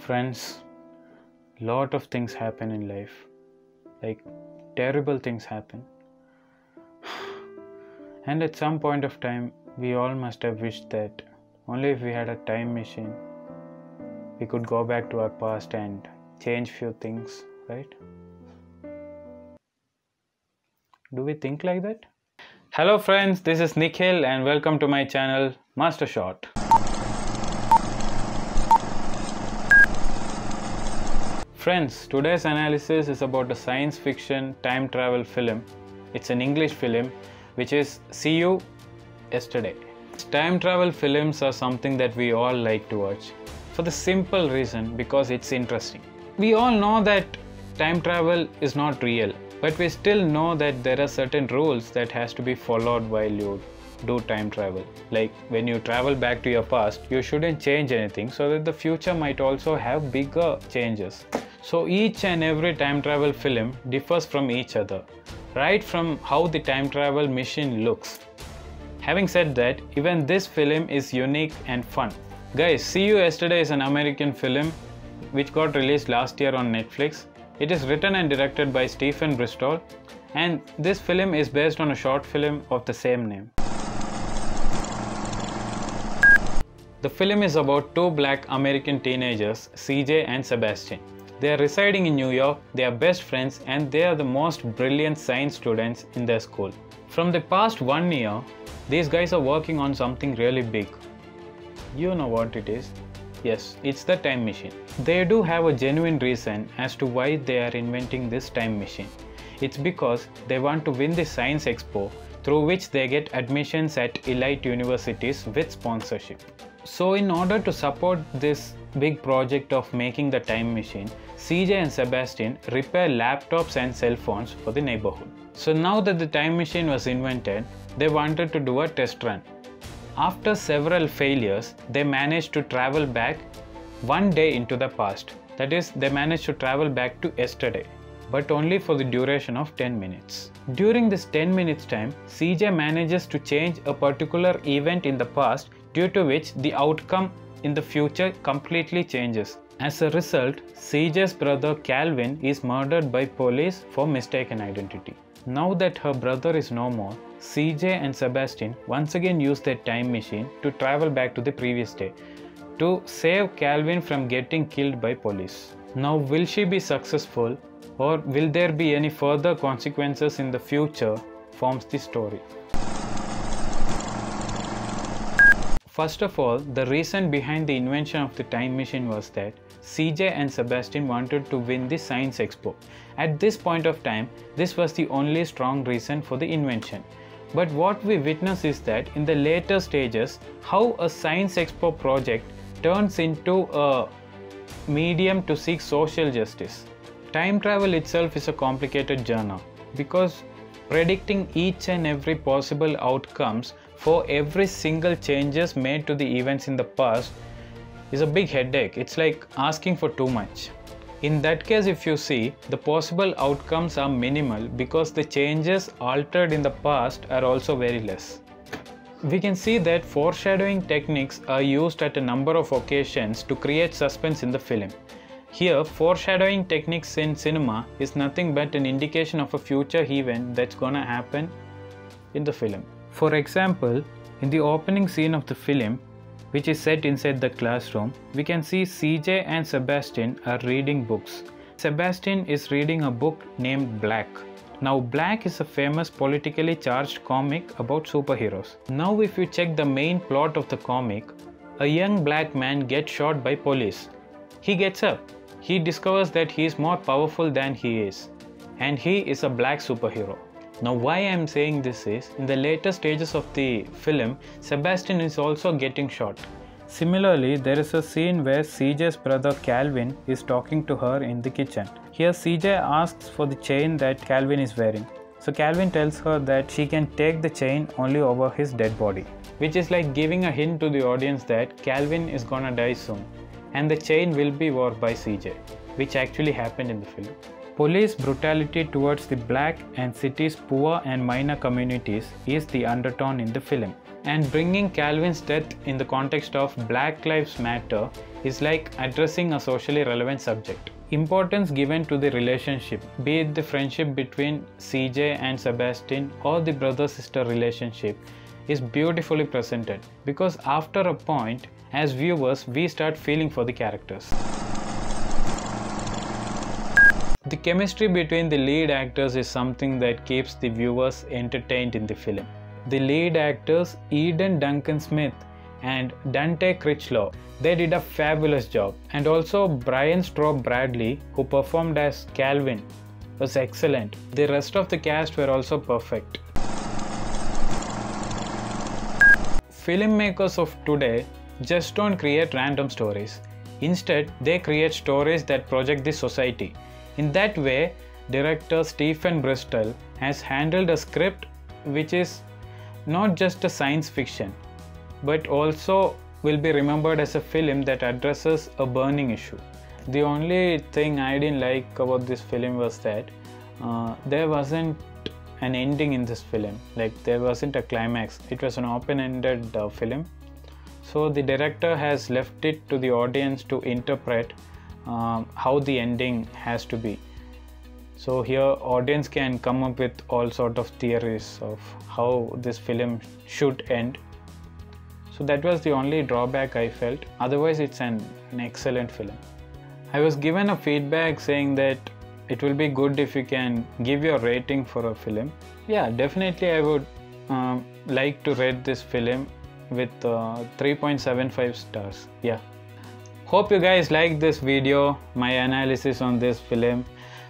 Friends, lot of things happen in life. Like terrible things happen. And at some point of time, we all must have wished that only if we had a time machine, we could go back to our past and change few things, right? Do we think like that? Hello friends, this is Nikhil and welcome to my channel Master Shot. Friends, today's analysis is about a science fiction time travel film. It's an English film which is See You Yesterday. Time travel films are something that we all like to watch for the simple reason because it's interesting. We all know that time travel is not real, but we still know that there are certain rules that has to be followed while you do time travel. Like when you travel back to your past, you shouldn't change anything so that the future might also have bigger changes. So each and every time travel film differs from each other, right from how the time travel machine looks. Having said that, even this film is unique and fun. Guys, See You Yesterday is an American film which got released last year on Netflix. It is written and directed by Stephen Bristol, and this film is based on a short film of the same name. The film is about two black American teenagers, CJ and Sebastian. They are residing in New York, they are best friends, and they are the most brilliant science students in their school. From the past 1 year, these guys are working on something really big. You know what it is? Yes, it's the time machine. They do have a genuine reason as to why they are inventing this time machine. It's because they want to win the Science Expo, through which they get admissions at elite universities with sponsorship. So in order to support this big project of making the time machine, CJ and Sebastian repair laptops and cell phones for the neighborhood. So now that the time machine was invented, they wanted to do a test run. After several failures, they managed to travel back 1 day into the past. That is, they managed to travel back to yesterday, but only for the duration of 10 minutes. During this 10 minutes time, CJ manages to change a particular event in the past, due to which the outcome in the future completely changes. As a result, CJ's brother Calvin is murdered by police for mistaken identity. Now that her brother is no more, CJ and Sebastian once again use their time machine to travel back to the previous day to save Calvin from getting killed by police. Now, will she be successful, or will there be any further consequences in the future, forms the story. First of all, the reason behind the invention of the time machine was that CJ and Sebastian wanted to win the Science Expo. At this point of time, this was the only strong reason for the invention. But what we witness is that in the later stages, how a Science Expo project turns into a medium to seek social justice. Time travel itself is a complicated journey because predicting each and every possible outcomes for every single changes made to the events in the past is a big headache. It's like asking for too much. In that case, if you see, the possible outcomes are minimal because the changes altered in the past are also very less. We can see that foreshadowing techniques are used at a number of occasions to create suspense in the film. Here, foreshadowing techniques in cinema is nothing but an indication of a future event that's gonna happen in the film. For example, in the opening scene of the film, which is set inside the classroom, we can see CJ and Sebastian are reading books. Sebastian is reading a book named Black. Now, Black is a famous politically charged comic about superheroes. Now, if you check the main plot of the comic, a young black man gets shot by police. He gets up. He discovers that he is more powerful than he is, and he is a black superhero. Now, why I am saying this is, in the later stages of the film, Sebastian is also getting shot. Similarly, there is a scene where CJ's brother Calvin is talking to her in the kitchen. Here, CJ asks for the chain that Calvin is wearing. So Calvin tells her that she can take the chain only over his dead body, which is like giving a hint to the audience that Calvin is gonna die soon, and the chain will be worn by CJ, which actually happened in the film. Police brutality towards the black and city's poor and minor communities is the undertone in the film. And bringing Calvin's death in the context of Black Lives Matter is like addressing a socially relevant subject. Importance given to the relationship, be it the friendship between CJ and Sebastian or the brother-sister relationship, is beautifully presented, because after a point, as viewers, we start feeling for the characters. The chemistry between the lead actors is something that keeps the viewers entertained in the film. The lead actors Eden Duncan Smith and Dante Critchlow, they did a fabulous job. And also Brian Straub Bradley, who performed as Calvin, was excellent. The rest of the cast were also perfect. Filmmakers of today just don't create random stories. Instead, they create stories that project the society. In that way, director Stephen Bristol has handled a script which is not just a science fiction, but also will be remembered as a film that addresses a burning issue. The only thing I didn't like about this film was that there wasn't an ending in this film, like there wasn't a climax. It was an open-ended film. So the director has left it to the audience to interpret how the ending has to be. So here audience can come up with all sort of theories of how this film should end. So that was the only drawback I felt. Otherwise it's an excellent film. I was given a feedback saying that it will be good if you can give your rating for a film. Yeah, definitely I would like to rate this film with 3.75 stars. Yeah. Hope you guys like this video, my analysis on this film.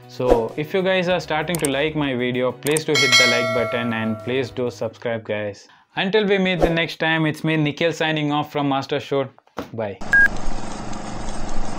So if you guys are starting to like my video, please do hit the like button and please do subscribe, guys. Until we meet the next time, it's me Nikhil signing off from Master Shoot. Bye.